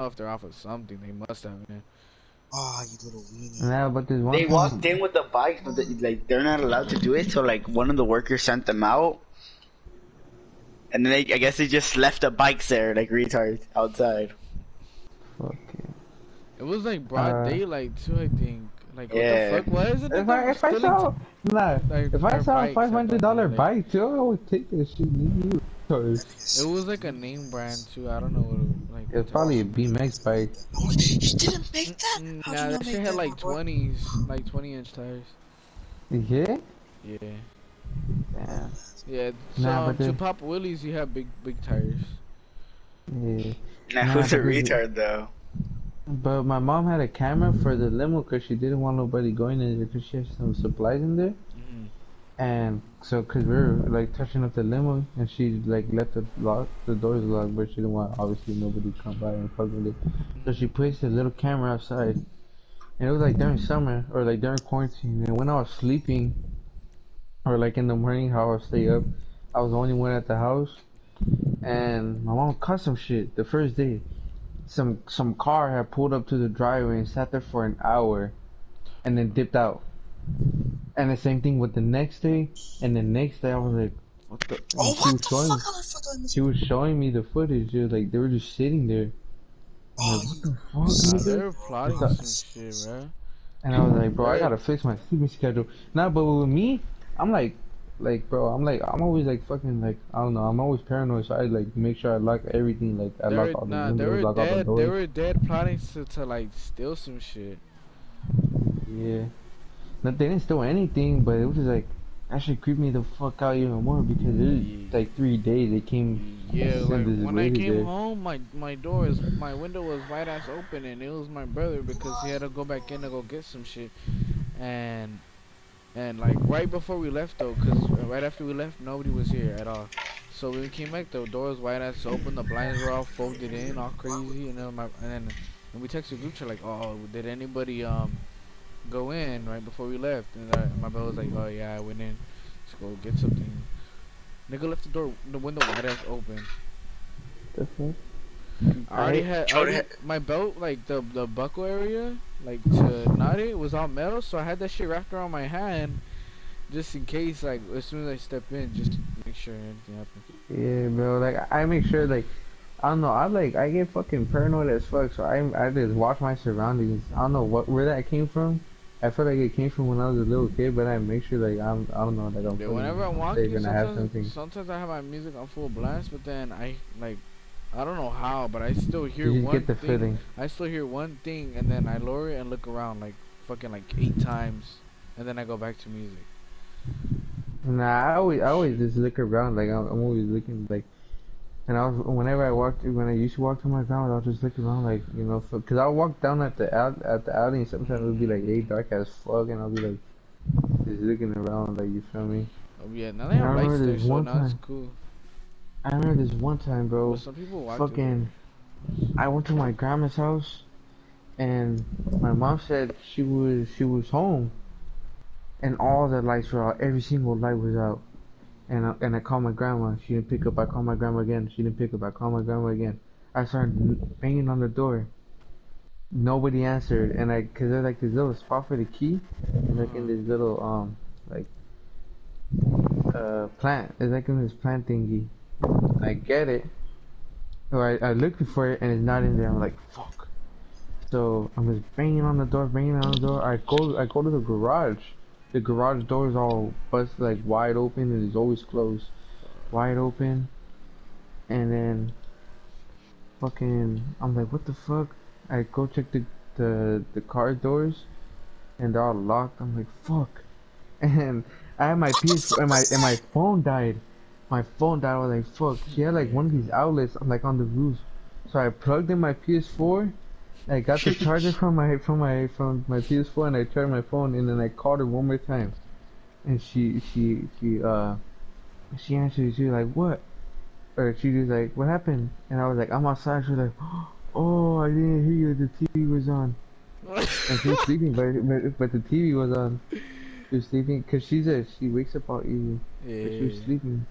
know if they're off of something. They must have, man. Oh, you little weenie. Yeah, but there's one They walked in time. with the bikes, but like they're not allowed to do it. So like one of the workers sent them out, and then I guess they just left the bikes there, like retards, outside. Fuck it. It was like broad Uh, daylight too, I think. Like, what the Yeah. fuck? Why is it that if they're I stealing saw nah, like if I our saw a bikes at broad $500 daylight? bike too, I would take that shit. You It was like a name brand too. I don't know what like what It's type of probably a shit. BMX bike. Oh, he didn't make that. How do you Nah, not that shit make had that, like my boy? 20s, like 20-inch tires. Yeah. Yeah. Yeah. Yeah, so Nah, but to the pop wheelies, you have big tires. yeah. Now Nah, who's a but the retard though? but my mom had a camera for the limo because she didn't want nobody going in there because she has some supplies in there. Hmm. And so, cause we were like touching up the limo, and she like left the doors locked, but she didn't want obviously nobody to come by and fuck with it. So she placed a little camera outside, and it was like during summer or like during quarantine. And when I was sleeping, or like in the morning, how I would stay up, I was the only one at the house, and my mom caught some shit the first day. Some car had pulled up to the driveway and sat there for an hour, and then dipped out. And the same thing with the next day, and the next day I was like, what the? Oh, And what the fuck? How the fuck did I miss? she was showing me the footage. Just like they were just sitting there. I'm Oh, like, what you the fuck, Nah, nigga? they're It's plotting a, some shit, bro. and I was like, bro, I They're gotta fix my sleeping schedule. Nah, but with me, I'm bro, I'm always like fucking like, I don't know, I'm always paranoid, so I like make sure I lock everything. Like I lock all the they windows, were lock all the dead. They doors. were dead plotting to like steal some shit. Yeah. No, they didn't steal anything, but it was just like that shit creeped me the fuck out even more because it was Ye- like 3 days they came Yeah, and like just when I waited came there. home, my window was wide ass open, and it was my brother because he had to go back in to go get some shit, and like right before we left though, cause right after we left, nobody was here at all. So when we came back, the door was wide ass open, the blinds were all folded in, all crazy, and then we texted group chat like, oh, did anybody go in right before we left? And my brother was like, oh yeah, I went in to go get something. Nigga left the window wide ass open. The fuck? I already my belt, like the buckle area, like to knot it, was all metal, so I had that shit wrapped around my hand just in case, like as soon as I step in, just to make sure anything happens. Yeah, bro. Like I make sure like I don't know. I get fucking paranoid as fuck. So I just watch my surroundings. I don't know where that came from. I feel like it came from when I was a little kid, but I make sure like I don't know, like I'm Yeah, whenever I'm fucking safe walking, and I have something. sometimes I have my music on full blast, but then I don't know how, but I still hear You just get one the thing. feeling. I still hear one thing, and then I lower it and look around like fucking like 8 times, and then I go back to music. Nah, I always just look around. Like I'm always looking like. And whenever when I used to walk to my grandma, I'll just look around like, cause I'll walk down at the alley and sometimes it'll be like, hey, dark as fuck, and I'll be like, just looking around, like, you feel me? Oh yeah, now they And I have lights remember there, this so one now it's time, cool. But bro, some people walk through there. fucking, I went to my grandma's house, and my mom said she was home, and all the lights were out, every single light was out. And I called my grandma. She didn't pick up. I called my grandma again. She didn't pick up. I called my grandma again. I started banging on the door. Nobody answered. And cause there's like this little spot for the key. It's like in Uh-huh. this little like plant. It's like in this plant thingy. I get it. So I looked for it and it's not in there. I'm like, fuck. So I'm just banging on the door. I go to the garage. The garage door is all busted, like wide open, and it's always closed. Wide open, and then fucking, I'm like, what the fuck? I go check the car doors, and they're all locked. I'm like, fuck. And I had my What the PS4, fuck was and my that? phone died. My phone died. I was like, fuck. She had like Yeah. one of these outlets, like on the roof. So I plugged in my PS4. I got the charger from my PS4, and I charged my phone, and then I called her one more time, and she answered. She was like, what? Or she was like, what happened? And I was like, I'm outside. She was like, oh, I didn't hear you. The TV was on. And she was sleeping, but the TV was on. She was sleeping because she wakes up all easy. But she was Yeah. sleeping.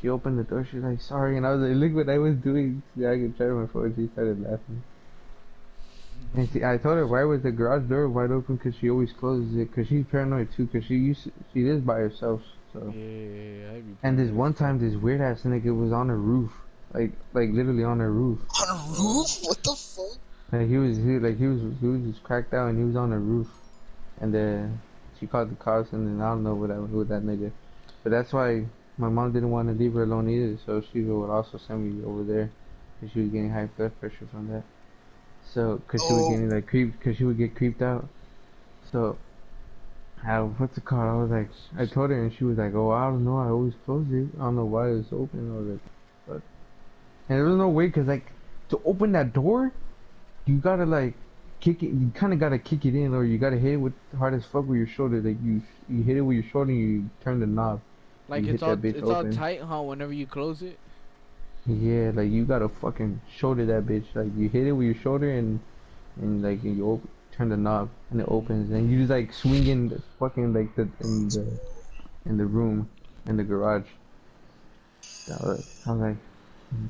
She opened the door. She was like, sorry. And I was like, look what I was doing. Yeah, I could try my phone. She started laughing. And I told her why was the garage door wide open because she always closes it because she's paranoid too because she lives by herself so. Yeah, I'd be And this paranoid. one time, this weird ass nigga was on her roof, like literally on her roof. On a roof? What the fuck? Like he was just cracked out and he was on her roof. And she called the cops and then I don't know what happened with that nigga. But that's why my mom didn't want to leave her alone either. So she would also send me over there because she was getting high blood pressure from that. So cause she was Oh, getting like cause she would get creeped out. So. What's it called? I was like, I told her and she was like, oh, I don't know, I always close it. I don't know why it's open. I was like, what? And there was no way, cause like, to open that door, you gotta like, kick it, you kinda gotta kick it in, or you gotta hit it with hard as fuck with your shoulder. Like, you hit it with your shoulder and you turn the knob. Like You hit that bitch it's all open. tight, huh? Whenever you close it. Yeah, like, you gotta fucking shoulder that bitch. Like, you hit it with your shoulder and like, turn the knob and it opens and you just like swing in the fucking like in the room in the garage. I was like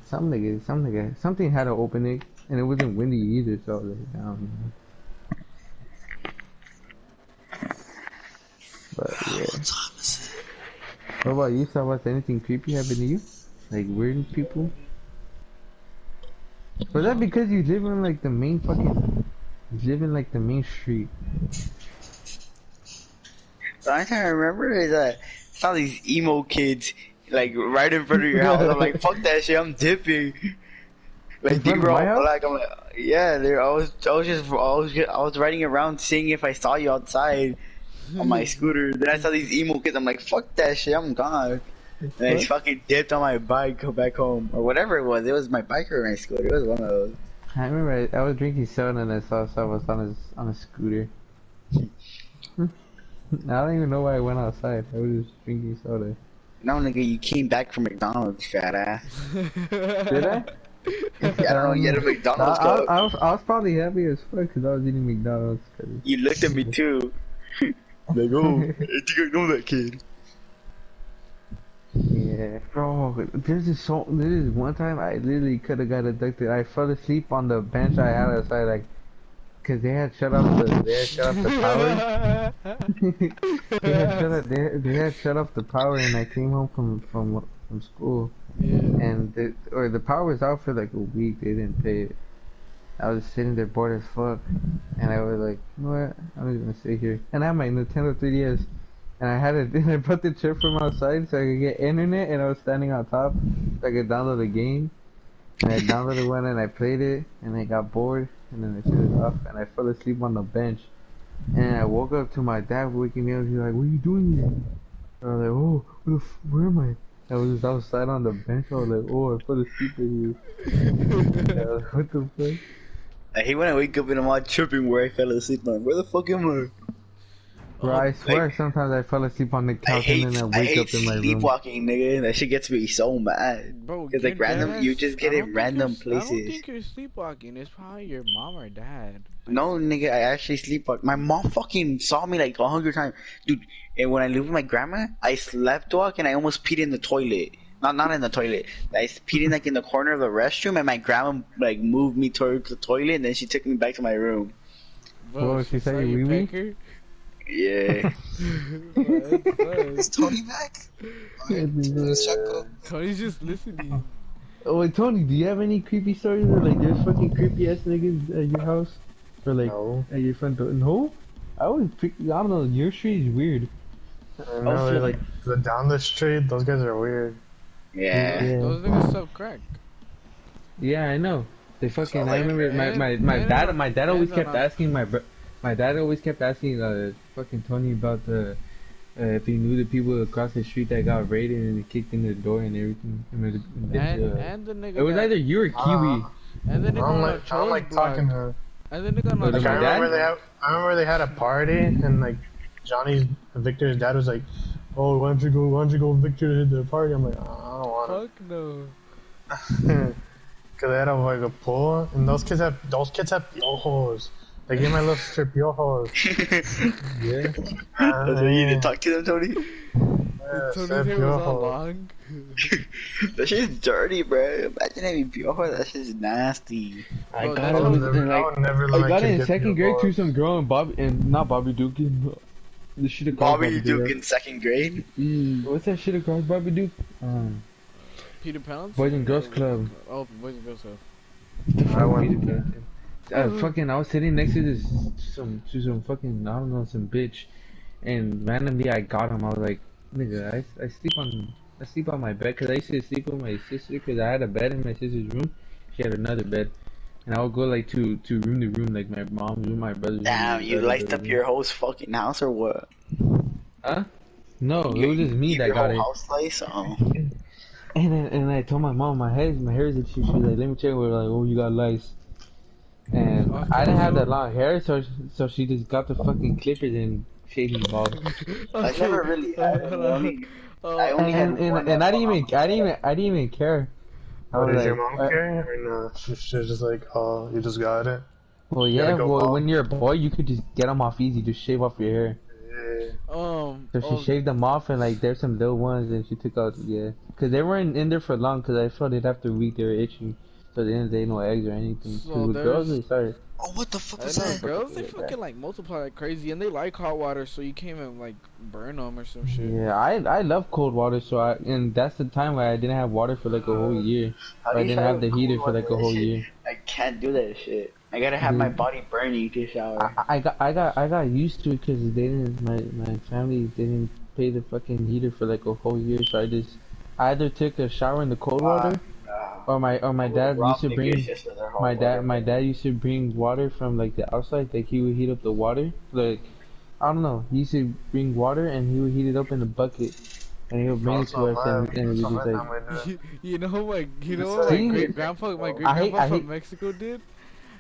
something had to open it and it wasn't windy either, so I was like, I don't know. But yeah. what time is it? What about you? Saw what's anything creepy happen to you? Like weird people? Was that because you live on like the main fucking you live in like the main street? The only thing I remember is saw these emo kids like right in front of your house. I'm like, fuck that shit, I'm dipping. In Like they front of were my all house? black. I'm like, yeah. I was riding around seeing if I saw you outside on my scooter. Then I saw these emo kids. I'm like, fuck that shit, I'm gone. And I just fucking dipped on my bike, go back home or whatever it was. It was my bike or my scooter. It was one of those. I remember I was drinking soda and I saw someone on a scooter. I don't even know why I went outside. I was just drinking soda. No, nigga, you came back from McDonald's, fat ass. Did I? I don't know. You had a McDonald's cup. I was probably happy as fuck because I was eating McDonald's. You looked at me too. Like, oh, I think I know that kid. Yeah, bro. There's this one time I literally could have got abducted. I fell asleep on the bench I had outside, like, cause they had shut off the power. They had shut off the power, and I came home from school, Yeah. and the power was out for like a week. They didn't pay it. I was sitting there bored as fuck, and I was like, you know what? I'm just gonna sit here. And I had my Nintendo 3DS. And I put the chair from outside so I could get internet, and I was standing on top so I could download a game. And I downloaded one and I played it, and I got bored, and then I turned it off, and I fell asleep on the bench. And I woke up to my dad waking me up. He was like, "What are you doing here?" And I was like, "Oh, where am I?" I was just outside on the bench. I was like, "Oh, I fell asleep with you." What the fuck? I hate when I wake up and I'm all tripping where I fell asleep. I'm like, where the fuck am I? Bro, I swear sometimes I fell asleep on the couch and then I wake up in my room. sleepwalking, nigga. That shit gets me so mad. Bro, Cause like you're random, deadass. you just get I in don't think random you're- I don't places. think you're sleepwalking. It's probably your mom or dad. No, nigga, I actually sleepwalk. My mom fucking saw me like 100 times, dude. And when I lived with my grandma, I slept walk and I almost peed in the toilet. Not in the toilet. I peed in like in the corner of the restroom, and my grandma like moved me towards the toilet, and then she took me back to my room. Whoa, she said you wee-wee? pecker? Yeah. Is Tony back? Alright, let's check up. Tony's just listening. Oh, wait, Tony, do you have any creepy stories where like there's fucking creepy ass niggas at your house? Or like No. at your front door? No? I don't know, your street is weird. No, like down the street, those guys are weird. Yeah. Those niggas sell crack. Yeah, I know. They fucking. So, I like, remember my dad always kept asking my dad always kept asking fucking Tony about the if he knew the people across the street that got raided and they kicked in the door and everything. And the nigga It was that- either you or Kiwi. and the I nigga don't on the like, I don't like block. talking to. And the nigga on Like, the Like, my dad? I remember they had a party and like Victor's dad was like, "Oh, why don't you go Victor to the party?" I'm like, "I don't want to." Fuck no. Cause they had like a pool, and those kids have piojos. They gave my little sister piojos. Yeah. That's why you need to talk to them, Tony. Yeah, Tony's Seth hair was all Piojo. long. That shit's dirty, bro. Imagine having piojo. That shit's nasty. I Bro, got that's it how. with and I like would never let I my got it kid in get second grade through Piojo. some girl and Bobby and not Bobby Duke. The shit across Bobby Bobby Duke Duke. in second grade. What's that shit across Bobby Duke? Peter Boys and Pouncey? Girls Or what? Club. Oh, Boys and Girls Club. The I fuck went Peter there. Pan? Fucking, I was sitting next to this some fucking I don't know some bitch, and randomly I got him. I was like, nigga, I sleep on my bed because I used to sleep with my sister because I had a bed in my sister's room. She had another bed, and I would go like to room like my mom's room, my brother's Damn, room, you lighted up your whole fucking house or what? Huh? No, it was You just me keep that your got whole it. house lights? Oh. And I told my mom my hair is itchy. She's like, let me check. We're like, oh, you got lice. And I Okay, didn't have so. that long hair, so she just got the fucking clippers and shaved me bald. I Okay. never really had Hold any. on. I only had one. And I didn't even care. I Oh, was did your like, mom care? Or no? She's just like, oh, you just got it. well, You gotta yeah, go well, bald. when you're a boy, you could just get them off easy, just shave off your hair. Yeah. So she Oh, shaved them off, and like there's some little ones, and she took out, yeah, because they weren't in there for long, because I felt it after a week they were itching, so they didn't lay no eggs or anything. Because so with girls, there's. they started. Oh, what the fuck I was know that? girls, they fucking like multiply like crazy, and they like hot water, so you can't even like burn them or some shit. Yeah, I love cold water, so and that's the time where I didn't have water for like a whole year. How I do you didn't shower have the with cold heater for water? like a That whole shit, year. I can't do that shit. I gotta have my Dude, body burning to shower. I got used to it because they didn't my family didn't pay the fucking heater for like a whole year, so I either took a shower in the cold Nah, water or my I would dad used rob to niggas bring just for their hot water, my bro. dad used to bring water from like the outside, like he would heat up the water, like I don't know, he used to bring water and he would heat it up in a bucket and he would bring it That's to what us and that's we what just my like family did. You know what my see great grandpa I hate from Mexico did.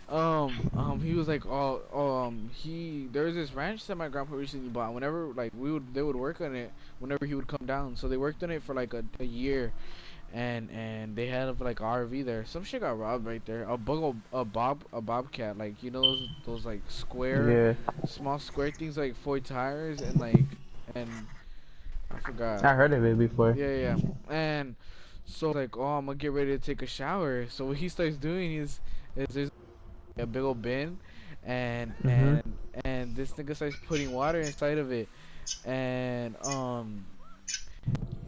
He was like, there was this ranch that my grandpa recently bought. Whenever like they would work on it. Whenever he would come down, so they worked on it for like a year, and they had like a RV there. Some shit got robbed right there. A bobcat, like you know those like square, yeah small square things like 4 tires and like and I forgot. I heard of it before. Yeah. And so like, oh, I'm gonna get ready to take a shower. So what he starts doing is there's a big old bin, and Mhm. this nigga starts putting water inside of it, and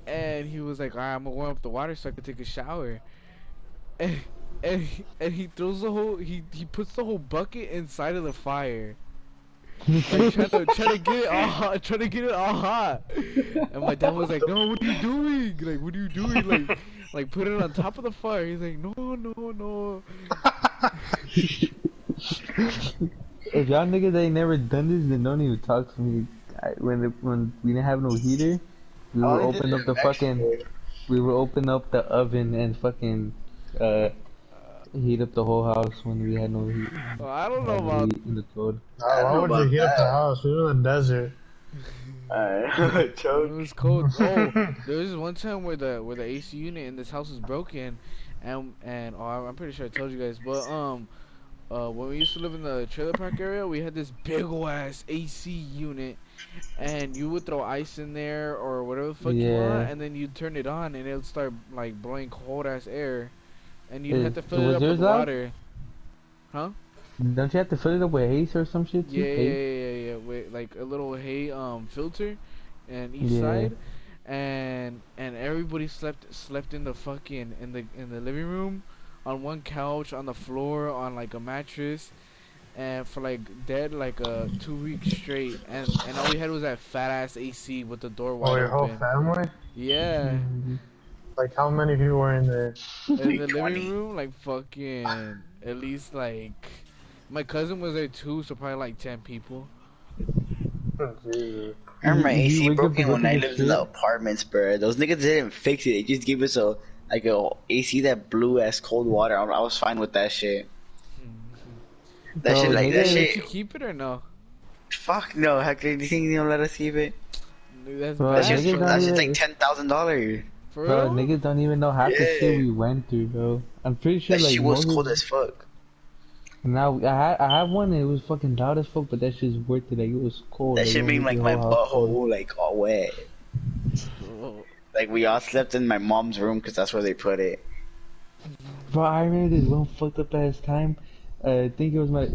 and he was like, alright, I'm gonna warm up the water so I can take a shower, and and he throws the whole he puts the whole bucket inside of the fire. Like trying to get it all hot, trying to get it all hot. And my dad was like, "No, what are you doing? Like, what are you doing? Like put it on top of the fire." He's like, "No, no, no." If y'all niggas ain't never done this, then don't even talk to me. When we didn't have no heater, we I would only did open it up in the fucking, Mexico. we would open up the oven and fucking, heat up the whole house when we had no heat. Well, I don't know Had no about. heat in the cold. I don't Why know would you about heat up the that. house? We were in the desert. Alright, It choke. was cold. Oh, there was one time where the AC unit in this house was broken, and I'm pretty sure I told you guys, but when we used to live in the trailer park area, we had this big ol' ass AC unit, and you would throw ice in there or whatever the fuck you Yeah. want, and then you'd turn it on, and it would start like blowing cold ass air, and you'd have to fill it Was up with yours loud? water, huh? Don't you have to fill it up with haze or some shit too? Yeah, yeah, Haze? yeah, yeah, yeah. With like a little hay filter, and each Yeah. side, and everybody slept in the fucking in the living room, on one couch, on the floor, on like a mattress, and for like dead like 2 weeks straight, and all we had was that fat ass AC with the door Oh, wide your whole open. family? Yeah, Mhm. Like, how many people were in there? in the living 20. room, like fucking at least like my cousin was there too, so probably like 10 people. Oh, Jesus. I remember my You AC wake up to broken go when I take a lived in the shit. apartments, bro. Those niggas didn't fix it. They just gave us a AC that blew as cold water. I was fine with that shit. That Bro, shit like Did that they nigga, let shit. you keep it or no? Fuck no. How could you think they don't let us keep it? Dude, that's Bro, That's bad. just niggas don't that's just even, like $10,000. For bro, real? niggas don't even know half the shit Yeah. we went through, bro. I'm pretty sure That like shit was most cold of, as fuck. now I had one and it was fucking loud as fuck, but that shit's worth it. Like it was cold. That Like it shit would made make like your my whole house cold. butthole like all wet. Like we all slept in my mom's room because that's where they put it. Bro, I remember this one fucked up ass time. I think it was my